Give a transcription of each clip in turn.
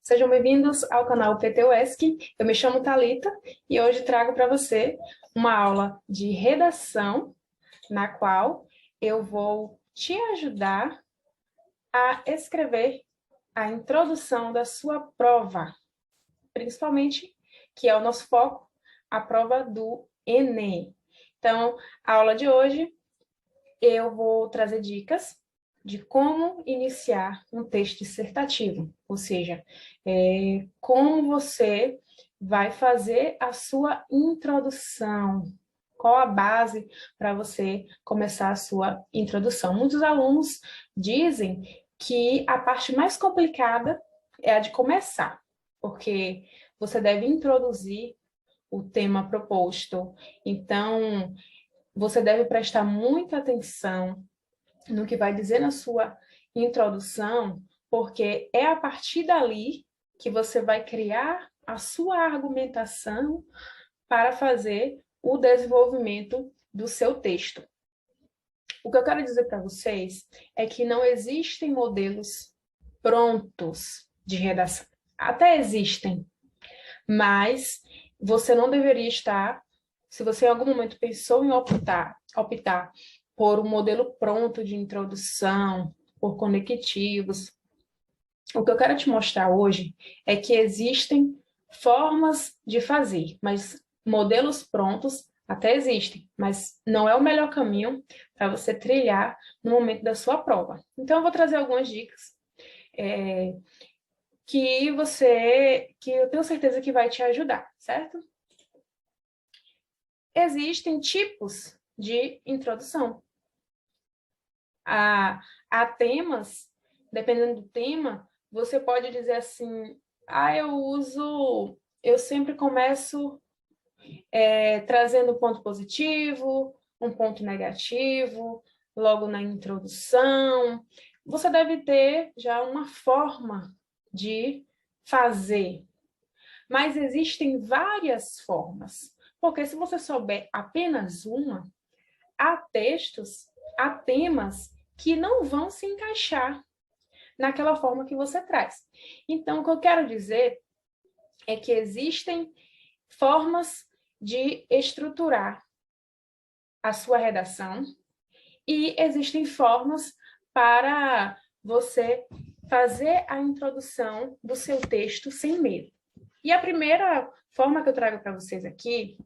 Sejam bem-vindos ao canal PT UESC. Eu me chamo Thalita e hoje trago para você uma aula de redação, na qual eu vou te ajudar a escrever a introdução da sua prova, principalmente, que é o nosso foco, a prova do Enem. Então, a aula de hoje, eu vou trazer dicas de como iniciar um texto dissertativo, ou seja, como você vai fazer a sua introdução, qual a base para você começar a sua introdução. Muitos alunos dizem que a parte mais complicada é a de começar, porque você deve introduzir o tema proposto, então você deve prestar muita atenção no que vai dizer na sua introdução, porque é a partir dali que você vai criar a sua argumentação para fazer o desenvolvimento do seu texto. O que eu quero dizer para vocês é que não existem modelos prontos de redação. Até existem, mas você não deveria estar, se você em algum momento pensou em optar por um modelo pronto de introdução, por conectivos. O que eu quero te mostrar hoje é que existem formas de fazer, mas modelos prontos até existem, mas não é o melhor caminho para você trilhar no momento da sua prova. Então, eu vou trazer algumas dicas que eu tenho certeza que vai te ajudar, certo? Existem tipos de introdução. Há temas, dependendo do tema, você pode dizer assim, eu sempre começo trazendo um ponto positivo, um ponto negativo, logo na introdução. Você deve ter já uma forma de fazer, mas existem várias formas, porque se você souber apenas uma, há temas que não vão se encaixar naquela forma que você traz. Então, o que eu quero dizer é que existem formas de estruturar a sua redação e existem formas para você fazer a introdução do seu texto sem medo. E a primeira forma que eu trago para vocês aqui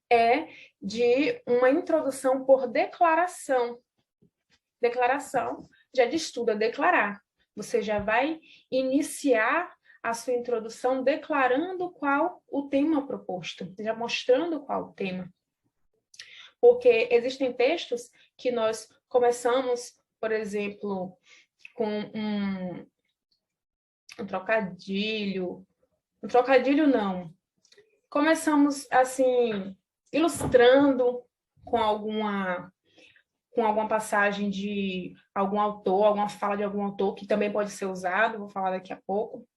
é de uma introdução por declaração. Declaração já diz tudo, é declarar. Você já vai iniciar a sua introdução declarando qual o tema proposto, já mostrando qual o tema. Porque existem textos que nós começamos, por exemplo, com um trocadilho não. Começamos, assim, ilustrando com alguma passagem de algum autor, alguma fala de algum autor, que também pode ser usado, vou falar daqui a pouco.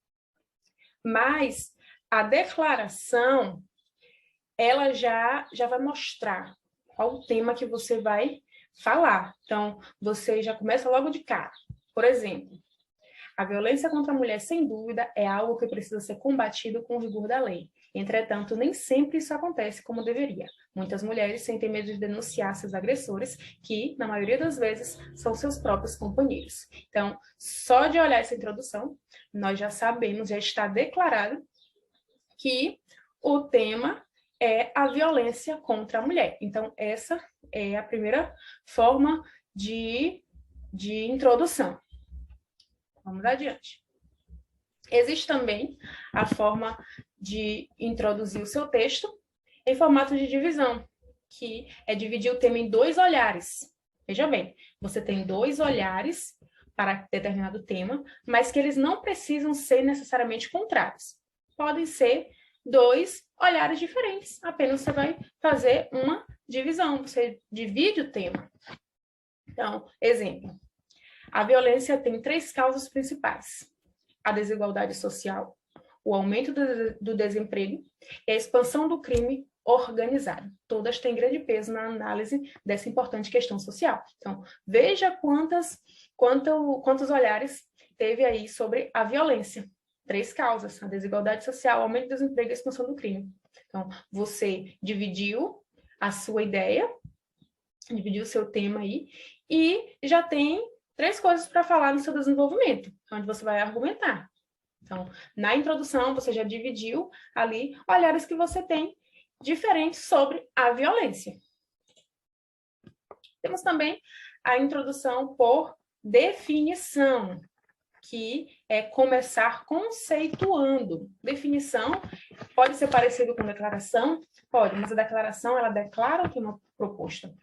Mas a declaração, ela já vai mostrar qual o tema que você vai falar. Então, você já começa logo de cara. Por exemplo, a violência contra a mulher, sem dúvida, é algo que precisa ser combatido com o rigor da lei. Entretanto, nem sempre isso acontece como deveria. Muitas mulheres sentem medo de denunciar seus agressores, que, na maioria das vezes, são seus próprios companheiros. Então, só de olhar essa introdução, nós já sabemos, já está declarado que o tema é a violência contra a mulher. Então, essa é a primeira forma de introdução. Vamos adiante. Existe também a forma de introduzir o seu texto em formato de divisão, que é dividir o tema em 2 olhares. Veja bem, você tem 2 olhares para determinado tema, mas que eles não precisam ser necessariamente contrários. Podem ser 2 olhares diferentes, apenas você vai fazer uma divisão, você divide o tema. Então, exemplo. A violência tem 3 causas principais: a desigualdade social, o aumento do desemprego e a expansão do crime organizado. Todas têm grande peso na análise dessa importante questão social. Então, veja quantos olhares teve aí sobre a violência. 3 causas: a desigualdade social, aumento do desemprego e a expansão do crime. Então, você dividiu a sua ideia, dividiu o seu tema aí, e já tem 3 coisas para falar no seu desenvolvimento, onde você vai argumentar. Então, na introdução, você já dividiu ali olhares que você tem diferentes sobre a violência. Temos também a introdução por definição, que é começar conceituando. Definição pode ser parecido com declaração? Pode, mas a declaração, ela declara o que é uma proposta.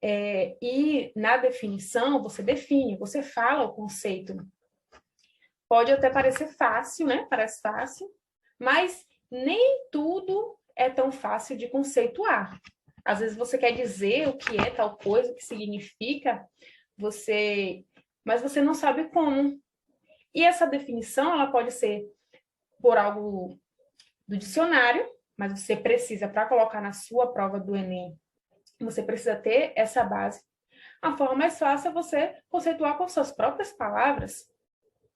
E na definição, você define, você fala o conceito. Pode até parecer fácil, né? Parece fácil, mas nem tudo é tão fácil de conceituar. Às vezes você quer dizer o que é tal coisa, o que significa, mas você não sabe como. E essa definição, ela pode ser por algo do dicionário, mas você precisa, para colocar na sua prova do Enem, você precisa ter essa base. A forma mais fácil é você conceituar com suas próprias palavras,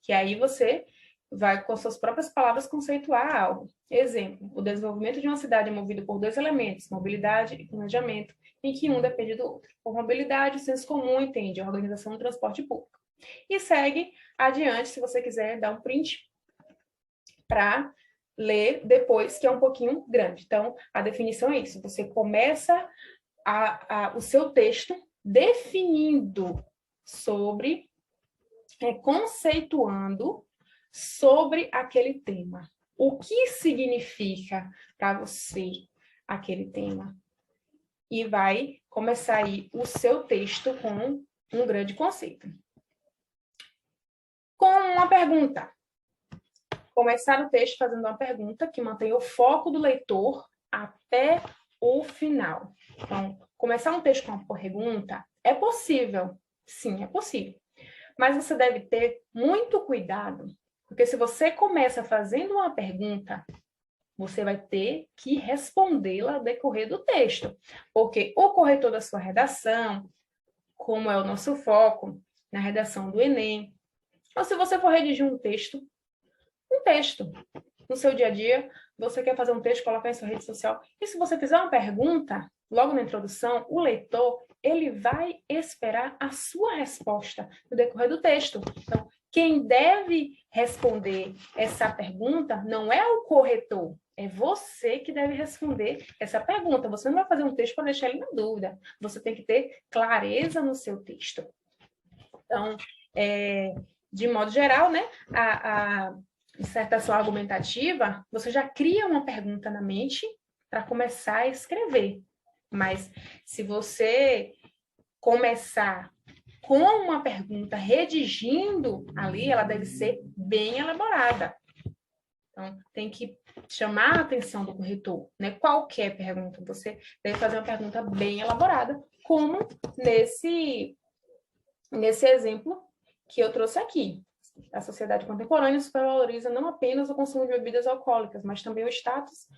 que aí você vai, com suas próprias palavras, conceituar algo. Exemplo, o desenvolvimento de uma cidade é movido por 2 elementos, mobilidade e planejamento, em que um depende do outro. Por mobilidade, o senso comum entende a organização do transporte público. E segue adiante, se você quiser dar um print para ler depois, que é um pouquinho grande. Então, a definição é isso. Você começa o seu texto definindo sobre, conceituando sobre aquele tema. O que significa para você aquele tema? E vai começar aí o seu texto com um grande conceito. Com uma pergunta. Começar o texto fazendo uma pergunta que mantém o foco do leitor até o final. Então, começar um texto com uma pergunta é possível. Sim, é possível. Mas você deve ter muito cuidado, porque se você começa fazendo uma pergunta, você vai ter que respondê-la ao decorrer do texto. Porque o corretor da sua redação, como é o nosso foco na redação do Enem, ou se você for redigir um texto, no seu dia a dia, você quer fazer um texto, colocar em sua rede social, e se você fizer uma pergunta, logo na introdução, o leitor, ele vai esperar a sua resposta no decorrer do texto. Então, quem deve responder essa pergunta não é o corretor, é você que deve responder essa pergunta. Você não vai fazer um texto para deixar ele na dúvida. Você tem que ter clareza no seu texto. Então, de modo geral, né, a dissertação argumentativa, você já cria uma pergunta na mente para começar a escrever. Mas se você começar com uma pergunta redigindo ali, ela deve ser bem elaborada. Então, tem que chamar a atenção do corretor, né? Qualquer pergunta, você deve fazer uma pergunta bem elaborada, como nesse exemplo que eu trouxe aqui. A sociedade contemporânea supervaloriza não apenas o consumo de bebidas alcoólicas, mas também o status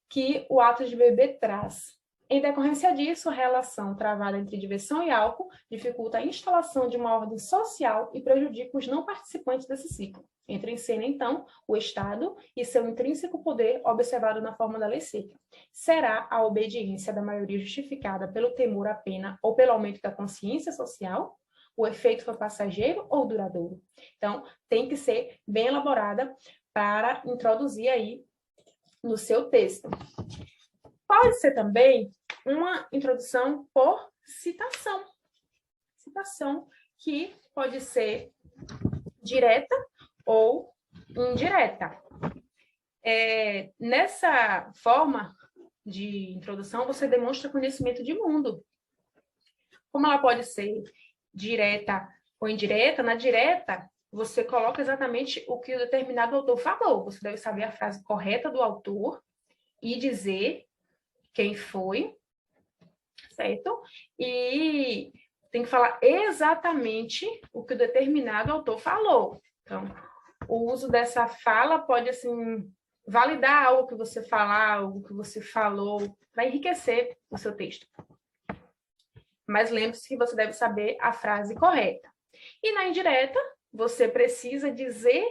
que o ato de beber traz. Em decorrência disso, a relação travada entre diversão e álcool dificulta a instalação de uma ordem social e prejudica os não participantes desse ciclo. Entra em cena, então, o Estado e seu intrínseco poder observado na forma da lei seca. Será a obediência da maioria justificada pelo temor à pena ou pelo aumento da consciência social? O efeito foi passageiro ou duradouro? Então, tem que ser bem elaborada para introduzir aí no seu texto. Pode ser também uma introdução por citação. Citação que pode ser direta ou indireta. Nessa forma de introdução, você demonstra conhecimento de mundo. Como ela pode ser direta ou indireta, na direta, você coloca exatamente o que o determinado autor falou. Você deve saber a frase correta do autor e dizer quem foi, certo? E tem que falar exatamente o que o determinado autor falou. Então, o uso dessa fala pode, assim, validar algo que você falar, algo que você falou, para enriquecer o seu texto. Mas lembre-se que você deve saber a frase correta. E na indireta, você precisa dizer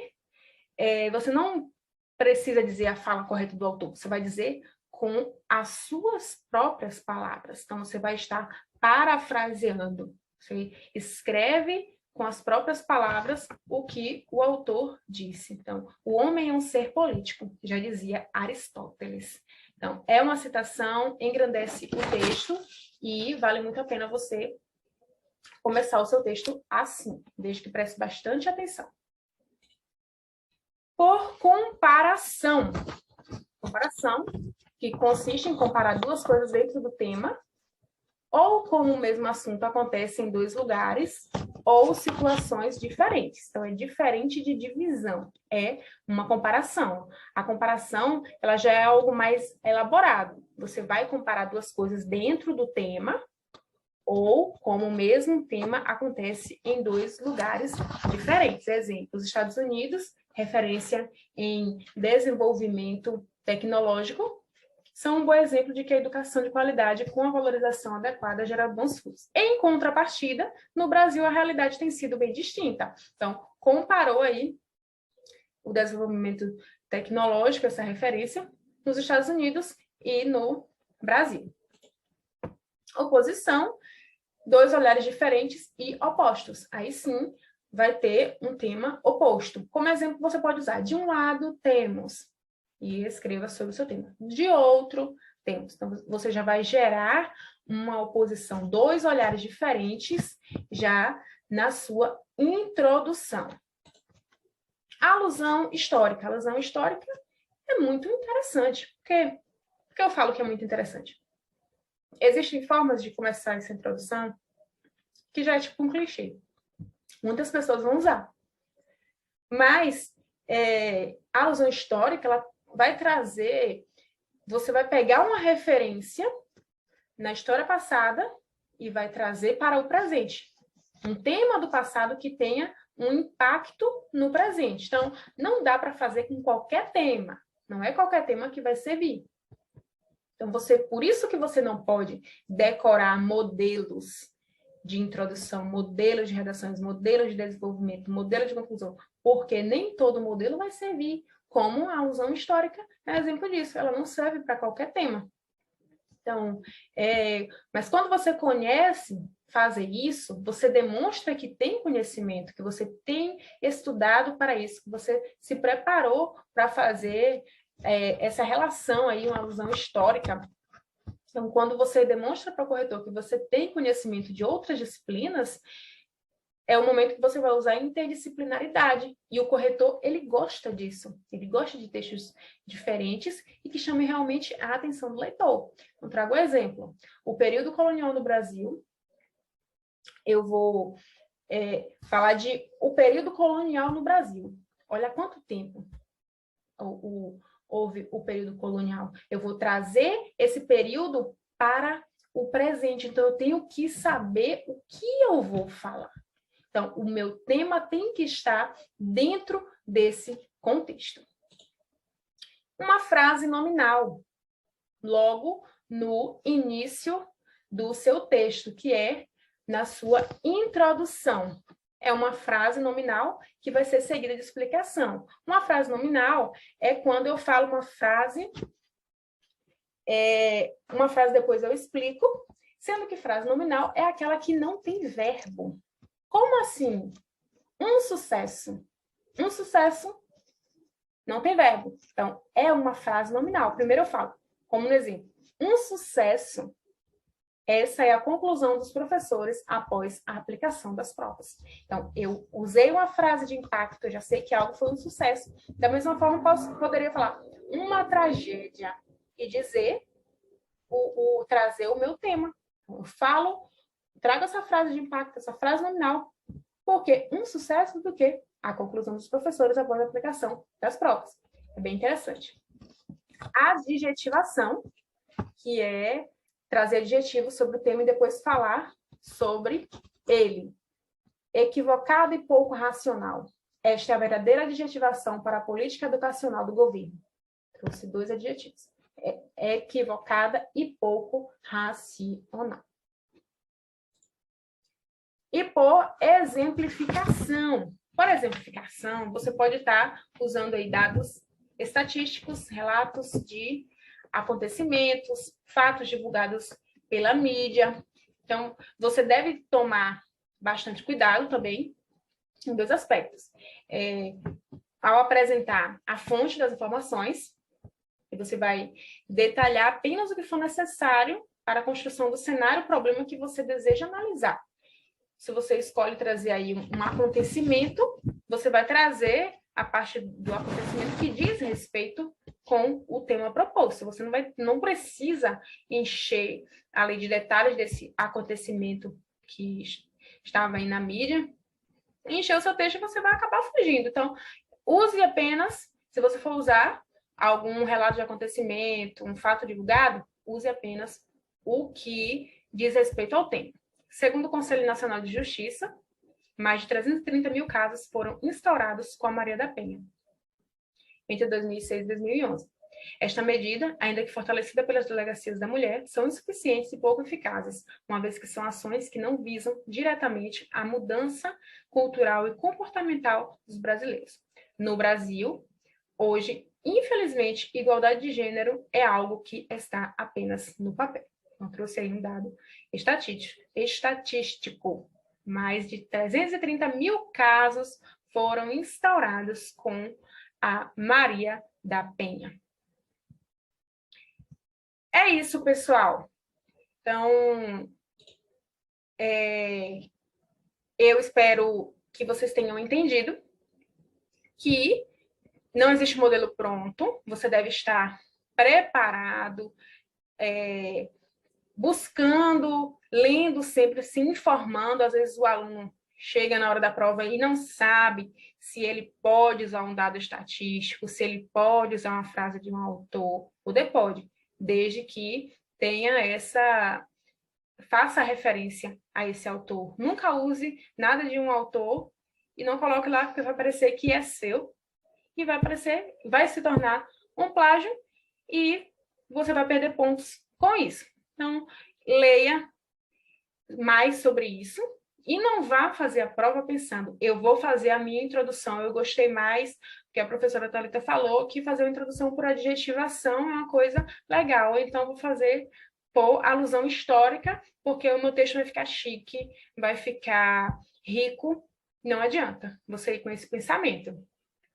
você não precisa dizer a fala correta do autor, você vai dizer com as suas próprias palavras. Então, você vai estar parafraseando. Você escreve com as próprias palavras o que o autor disse. Então, o homem é um ser político, já dizia Aristóteles. Então, é uma citação, engrandece o texto e vale muito a pena você começar o seu texto assim, desde que preste bastante atenção. Por comparação. Comparação, que consiste em comparar duas coisas dentro do tema, ou como o mesmo assunto acontece em dois lugares, ou situações diferentes. Então, é diferente de divisão, é uma comparação. A comparação, ela já é algo mais elaborado. Você vai comparar duas coisas dentro do tema, ou como o mesmo tema acontece em dois lugares diferentes. Exemplo, os Estados Unidos, referência em desenvolvimento tecnológico, são um bom exemplo de que a educação de qualidade com a valorização adequada gera bons frutos. Em contrapartida, no Brasil a realidade tem sido bem distinta. Então, comparou aí o desenvolvimento tecnológico, essa referência, nos Estados Unidos e no Brasil. Oposição, dois olhares diferentes e opostos. Aí sim, vai ter um tema oposto. Como exemplo, você pode usar, de um lado, temos... e escreva sobre o seu tema. De outro, temos. Então, você já vai gerar uma oposição, dois olhares diferentes, já na sua introdução. Alusão histórica. A alusão histórica é muito interessante. Por que eu falo que é muito interessante? Existem formas de começar essa introdução que já é tipo um clichê. Muitas pessoas vão usar. Mas a alusão histórica, ela vai trazer, você vai pegar uma referência na história passada e vai trazer para o presente. Um tema do passado que tenha um impacto no presente. Então, não dá para fazer com qualquer tema. Não é qualquer tema que vai servir. Então, por isso que você não pode decorar modelos de introdução, modelos de redações, modelos de desenvolvimento, modelo de conclusão, porque nem todo modelo vai servir. Como a alusão histórica é exemplo disso, ela não serve para qualquer tema. Então, mas quando você conhece fazer isso, você demonstra que tem conhecimento, que você tem estudado para isso, que você se preparou para fazer essa relação aí, uma alusão histórica. Então, quando você demonstra para o corretor que você tem conhecimento de outras disciplinas, é o momento que você vai usar a interdisciplinaridade. E o corretor, ele gosta disso. Ele gosta de textos diferentes e que chamem realmente a atenção do leitor. Então, trago um exemplo. O período colonial no Brasil, eu vou falar de o período colonial no Brasil. Olha quanto tempo houve o período colonial. Eu vou trazer esse período para o presente. Então, eu tenho que saber o que eu vou falar. Então, o meu tema tem que estar dentro desse contexto. Uma frase nominal, logo no início do seu texto, que é na sua introdução. É uma frase nominal que vai ser seguida de explicação. Uma frase nominal é quando eu falo uma frase depois eu explico, sendo que frase nominal é aquela que não tem verbo. Como assim? Um sucesso. Um sucesso não tem verbo. Então, é uma frase nominal. Primeiro eu falo, como no exemplo, um sucesso, essa é a conclusão dos professores após a aplicação das provas. Então, eu usei uma frase de impacto, eu já sei que algo foi um sucesso. Da mesma forma, poderia falar uma tragédia e dizer, trazer o meu tema. Eu trago essa frase de impacto, essa frase nominal, porque um sucesso do que a conclusão dos professores após a aplicação das provas. É bem interessante. A adjetivação, que é trazer adjetivos sobre o tema e depois falar sobre ele. Equivocado e pouco racional. Esta é a verdadeira adjetivação para a política educacional do governo. Trouxe dois adjetivos. Equivocada e pouco racional. E por exemplificação. Por exemplificação, você pode estar usando aí dados estatísticos, relatos de acontecimentos, fatos divulgados pela mídia. Então, você deve tomar bastante cuidado também em dois aspectos. Ao apresentar a fonte das informações, você vai detalhar apenas o que for necessário para a construção do cenário, o problema que você deseja analisar. Se você escolhe trazer aí um acontecimento, você vai trazer a parte do acontecimento que diz respeito com o tema proposto. Você não precisa encher a lei de detalhes desse acontecimento que estava aí na mídia. Encher o seu texto, você vai acabar fugindo. Então, use apenas, se você for usar algum relato de acontecimento, um fato divulgado, use apenas o que diz respeito ao tema. Segundo o Conselho Nacional de Justiça, mais de 330 mil casos foram instaurados com a Maria da Penha, entre 2006 e 2011. Esta medida, ainda que fortalecida pelas delegacias da mulher, são insuficientes e pouco eficazes, uma vez que são ações que não visam diretamente a mudança cultural e comportamental dos brasileiros. No Brasil, hoje, infelizmente, igualdade de gênero é algo que está apenas no papel. Eu trouxe aí um dado estatístico. Mais de 330 mil casos foram instaurados com a Maria da Penha. É isso, pessoal. Então, eu espero que vocês tenham entendido que não existe modelo pronto, você deve estar preparado, buscando, lendo sempre, se informando. Às vezes o aluno chega na hora da prova e não sabe se ele pode usar um dado estatístico, se ele pode usar uma frase de um autor. Poder pode, desde que tenha faça referência a esse autor. Nunca use nada de um autor e não coloque lá, porque vai parecer que é seu e vai se tornar um plágio e você vai perder pontos com isso. Então, leia mais sobre isso e não vá fazer a prova pensando, eu vou fazer a minha introdução, eu gostei mais, porque a professora Thalita falou que fazer uma introdução por adjetivação é uma coisa legal, então vou fazer por alusão histórica, porque o meu texto vai ficar chique, vai ficar rico. Não adianta você ir com esse pensamento,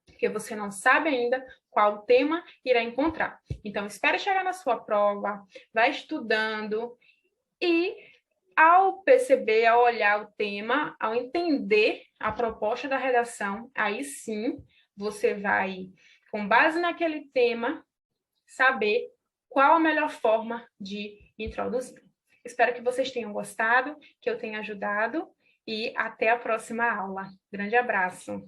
porque você não sabe ainda qual tema irá encontrar. Então, espere chegar na sua prova, vai estudando e, ao perceber, ao olhar o tema, ao entender a proposta da redação, aí sim você vai, com base naquele tema, saber qual a melhor forma de introduzir. Espero que vocês tenham gostado, que eu tenha ajudado e até a próxima aula. Grande abraço!